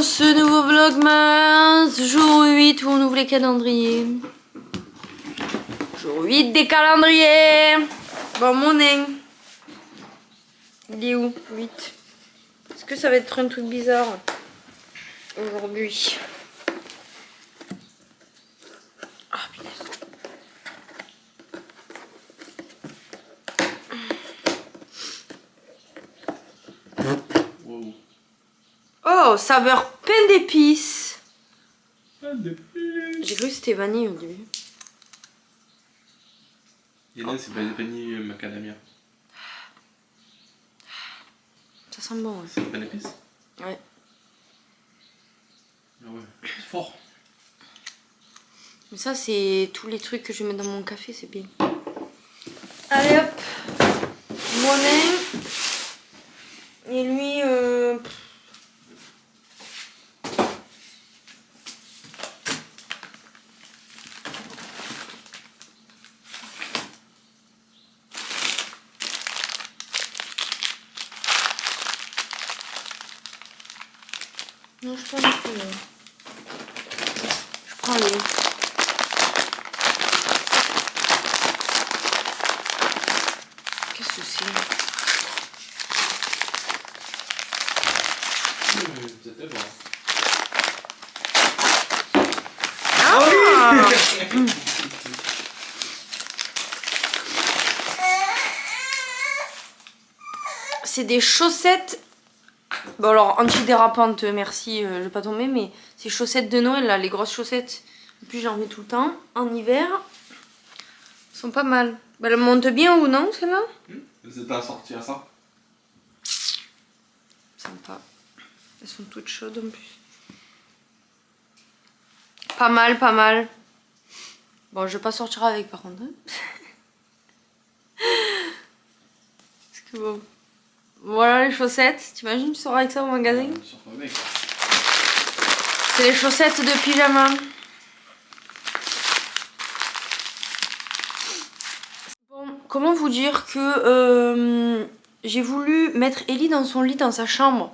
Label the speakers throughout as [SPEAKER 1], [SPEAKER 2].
[SPEAKER 1] ce nouveau vlogmas, jour 8 où on ouvre les calendriers. Jour 8 des calendriers. Bon, mon nain. Il est où? 8. Est-ce que ça va être un truc bizarre aujourd'hui? Ah, punaise.
[SPEAKER 2] Wow.
[SPEAKER 1] Oh, saveur pain d'épices.
[SPEAKER 2] Pain d'épices.
[SPEAKER 1] J'ai cru que c'était vanille au début.
[SPEAKER 2] Il y en a, c'est vanille macadamia.
[SPEAKER 1] Ça sent bon, ouais.
[SPEAKER 2] C'est pain d'épices?
[SPEAKER 1] Ouais.
[SPEAKER 2] Ah ouais, c'est fort.
[SPEAKER 1] Mais ça, c'est tous les trucs que je mets dans mon café, c'est bien. Allez hop. Mon nain. Et lui, non, je prends les couleurs. Je prends les... Qu'est-ce que c'est?
[SPEAKER 2] C'était bon.
[SPEAKER 1] Ah C'est des chaussettes. Bon alors antidérapantes, merci, je vais pas tomber, mais ces chaussettes de Noël là, les grosses chaussettes. En plus j'en mets tout le temps. En hiver, elles sont pas mal. Bah, elles montent bien ou non celle-là?
[SPEAKER 2] C'est à sortir ça.
[SPEAKER 1] Sympa. Elles sont toutes chaudes en plus. Pas mal, pas mal. Bon, je vais pas sortir avec par contre. Parce que bon. Voilà les chaussettes. T'imagines, tu sors avec ça au magasin? C'est les chaussettes de pyjama. Bon, comment vous dire que j'ai voulu mettre Ellie dans son lit dans sa chambre.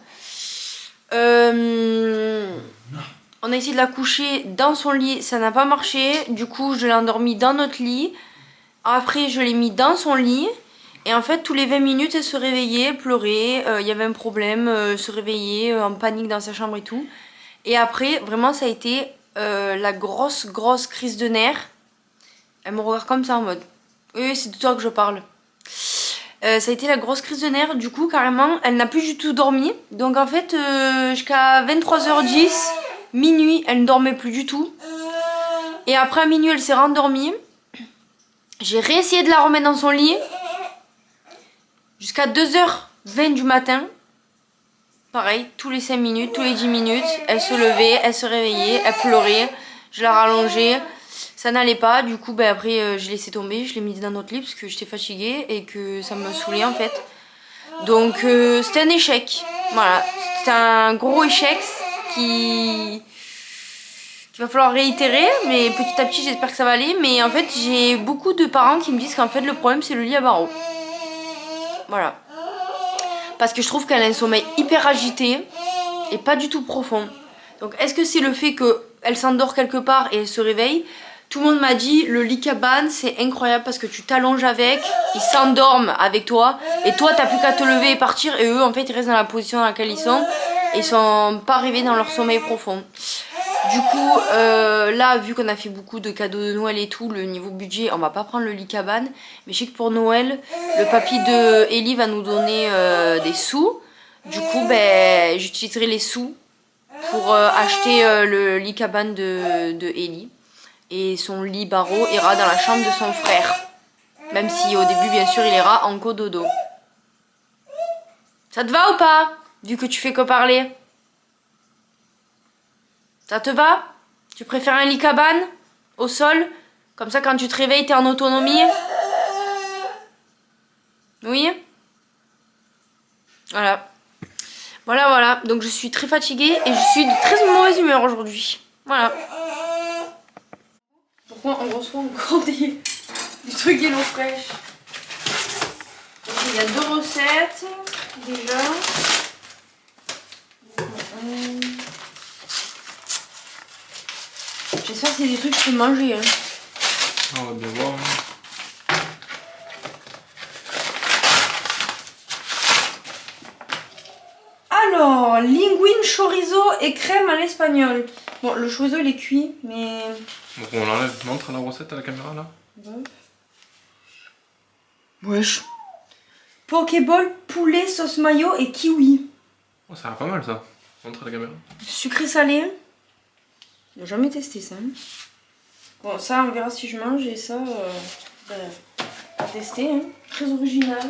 [SPEAKER 1] On a essayé de la coucher dans son lit, ça n'a pas marché. Du coup, je l'ai endormie dans notre lit. Après, je l'ai mis dans son lit. Et en fait, tous les 20 minutes, elle se réveillait, elle pleurait. Il y avait un problème, se réveillait en panique dans sa chambre et tout. Et après, vraiment, ça a été la grosse crise de nerfs. Elle me regarde comme ça en mode... Oui, c'est de toi que je parle. Ça a été la grosse crise de nerfs. Du coup, carrément, elle n'a plus du tout dormi. Donc en fait, jusqu'à 23h10... Minuit, elle ne dormait plus du tout. Et après à minuit, elle s'est rendormie. J'ai réessayé de la remettre dans son lit. Jusqu'à 2h20 du matin. Pareil, tous les 5 minutes, tous les 10 minutes. Elle se levait, elle se réveillait, elle pleurait. Je la rallongeais. Ça n'allait pas. Du coup, ben, après, je l'ai laissé tomber. Je l'ai mise dans notre lit parce que j'étais fatiguée et que ça me saoulait en fait. Donc, c'était un échec. Voilà, c'était un gros échec. Qu'il va falloir réitérer, mais petit à petit j'espère que ça va aller. Mais en fait j'ai beaucoup de parents qui me disent qu'en fait le problème c'est le lit à barreaux. Voilà. Parce que je trouve qu'elle a un sommeil hyper agité et pas du tout profond. Donc est-ce que c'est le fait qu'elle s'endort quelque part et elle se réveille? Tout le monde m'a dit le lit cabane c'est incroyable parce que tu t'allonges avec, ils s'endorment avec toi et toi t'as plus qu'à te lever et partir, et eux en fait ils restent dans la position dans laquelle ils sont. Ils sont pas arrivés dans leur sommeil profond. Du coup, là, vu qu'on a fait beaucoup de cadeaux de Noël et tout, le niveau budget, on va pas prendre le lit cabane. Mais je sais que pour Noël, le papy de Ellie va nous donner des sous. Du coup, ben, j'utiliserai les sous pour acheter le lit cabane de Ellie. Et son lit barreau ira dans la chambre de son frère. Même si au début, bien sûr, il ira en cododo. Ça te va ou pas ? Vu que tu fais que parler. Ça te va? Tu préfères un lit cabane? Au sol? Comme ça quand tu te réveilles t'es en autonomie? Oui? Voilà. Voilà. Donc je suis très fatiguée et je suis de très mauvaise humeur aujourd'hui. Voilà. Pourquoi on reçoit encore du truc Hello Fresh? Il y a 2 recettes déjà. J'espère que c'est des trucs que je peux manger. Hein.
[SPEAKER 2] On va bien voir.
[SPEAKER 1] Alors, linguine, chorizo et crème à l'espagnol. Bon, le chorizo il est cuit, mais...
[SPEAKER 2] Donc on l'enlève, montre la recette à la caméra là.
[SPEAKER 1] Wesh. Pokéball, poulet, sauce mayo et kiwi.
[SPEAKER 2] Oh, ça a l'air pas mal ça. Montre à la caméra.
[SPEAKER 1] Sucré salé. J'ai jamais testé ça. Hein. Bon, ça on verra si je mange et ça, à tester. Hein. Très original.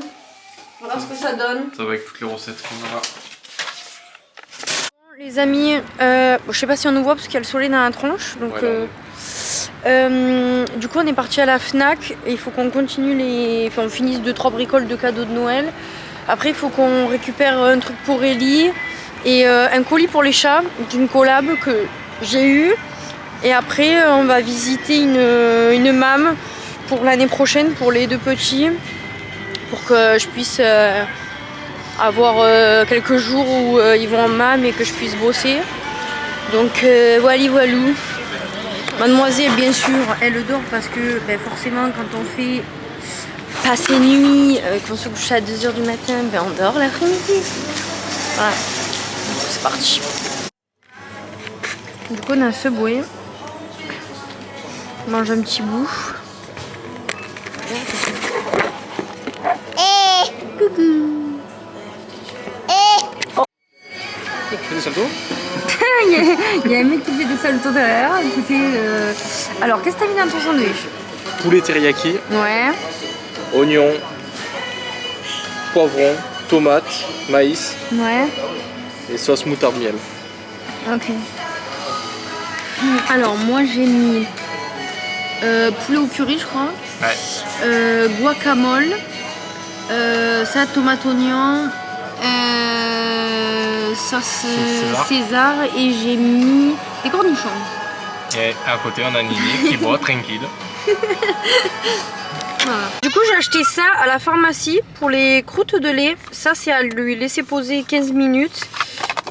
[SPEAKER 1] Voilà ce que ça donne.
[SPEAKER 2] Ça va avec toutes les recettes qu'on a là.
[SPEAKER 1] Les amis, je sais pas si on nous voit parce qu'il y a le soleil dans la tronche. Donc, du coup, on est parti à la Fnac et il faut qu'on continue Enfin, on finisse 2-3 bricoles de cadeaux de Noël. Après, il faut qu'on récupère un truc pour Ellie et un colis pour les chats d'une collab que j'ai eu. Et après, on va visiter une mam pour l'année prochaine pour les 2 petits pour que je puisse. Avoir quelques jours où ils vont en mam et que je puisse bosser. Donc voilà. Mademoiselle bien sûr elle dort parce que forcément quand on fait passer nuit, qu'on se couche à 2h du matin, on dort l'après-midi. Voilà, c'est parti. Du coup on a Subway. On mange un petit bout. Coucou.
[SPEAKER 2] Fais des saltos.
[SPEAKER 1] Il y a un mec qui fait des saltos derrière. Alors, qu'est-ce que t'as mis dans ton sandwich?
[SPEAKER 2] Poulet teriyaki,
[SPEAKER 1] Ouais.
[SPEAKER 2] oignon, poivron, tomate, maïs
[SPEAKER 1] Ouais.
[SPEAKER 2] et sauce moutarde miel.
[SPEAKER 1] Ok. Alors, moi j'ai mis poulet au curry, je crois.
[SPEAKER 2] Ouais.
[SPEAKER 1] Guacamole. Ça, tomate oignon. Sauce César et j'ai mis des cornichons.
[SPEAKER 2] Et à côté on a Nini qui boit tranquille.
[SPEAKER 1] Voilà. Du coup j'ai acheté ça à la pharmacie pour les croûtes de lait. Ça c'est à lui laisser poser 15 minutes.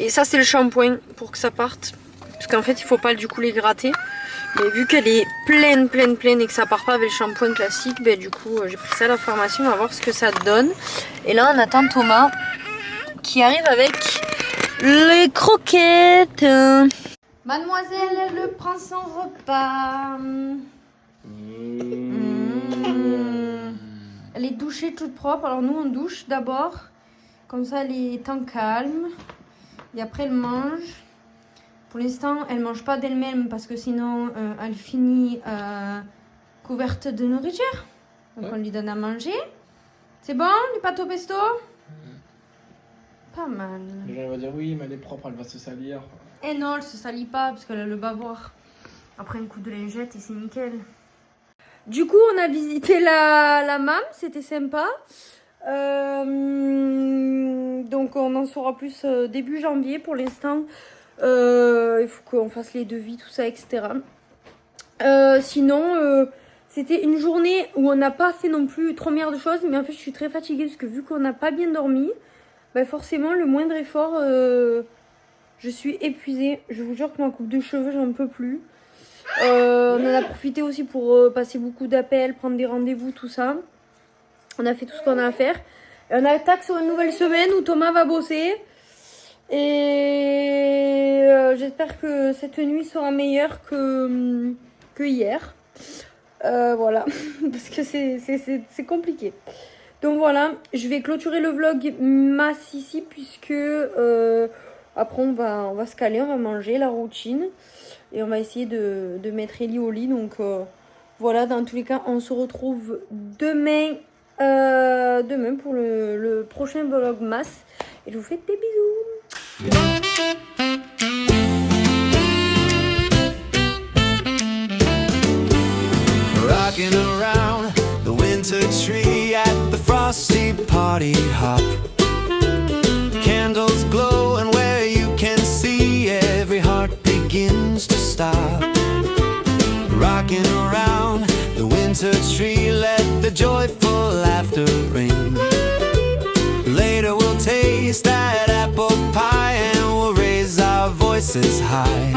[SPEAKER 1] Et ça c'est le shampoing pour que ça parte. Parce qu'en fait il faut pas du coup les gratter. Mais vu qu'elle est pleine et que ça part pas avec le shampoing classique, du coup j'ai pris ça à la pharmacie, on va voir ce que ça donne. Et là on attend Thomas qui arrive avec les croquettes. Mademoiselle, elle prend son repas. Elle est douchée toute propre. Alors nous on douche d'abord. Comme ça elle est en calme. Et après elle mange. Pour l'instant elle mange pas d'elle-même parce que sinon elle finit couverte de nourriture. Donc on lui donne à manger. C'est bon les pâtes au pesto? Pas mal.
[SPEAKER 2] Les gens vont dire oui mais elle est propre, elle va se salir.
[SPEAKER 1] Et non, elle se salit pas parce qu'elle a le bavoir. Après un coup de lingette et c'est nickel. Du coup, on a visité la mam, c'était sympa. Donc on en saura plus début janvier pour l'instant. Il faut qu'on fasse les devis, tout ça, etc. Sinon, c'était une journée où on n'a pas fait non plus trop milliards de choses. Mais en fait, je suis très fatiguée parce que vu qu'on n'a pas bien dormi, forcément, le moindre effort, je suis épuisée. Je vous jure que ma coupe de cheveux, j'en peux plus. On en a profité aussi pour passer beaucoup d'appels, prendre des rendez-vous, tout ça. On a fait tout ce qu'on a à faire. Et on attaque sur une nouvelle semaine où Thomas va bosser. Et j'espère que cette nuit sera meilleure que hier. Voilà, parce que c'est compliqué. Donc voilà, je vais clôturer le vlog masse ici puisque après on va se caler, on va manger la routine et on va essayer de mettre Ellie au lit. Donc voilà, dans tous les cas, on se retrouve demain pour le prochain vlog masse et je vous fais des bisous.
[SPEAKER 3] Rocking around the winter tree at the frosty party hop. Candles glow and where you can see every heart begins to stop. Rocking around the winter tree, let the joyful laughter ring. Later we'll taste that apple pie and we'll raise our voices high.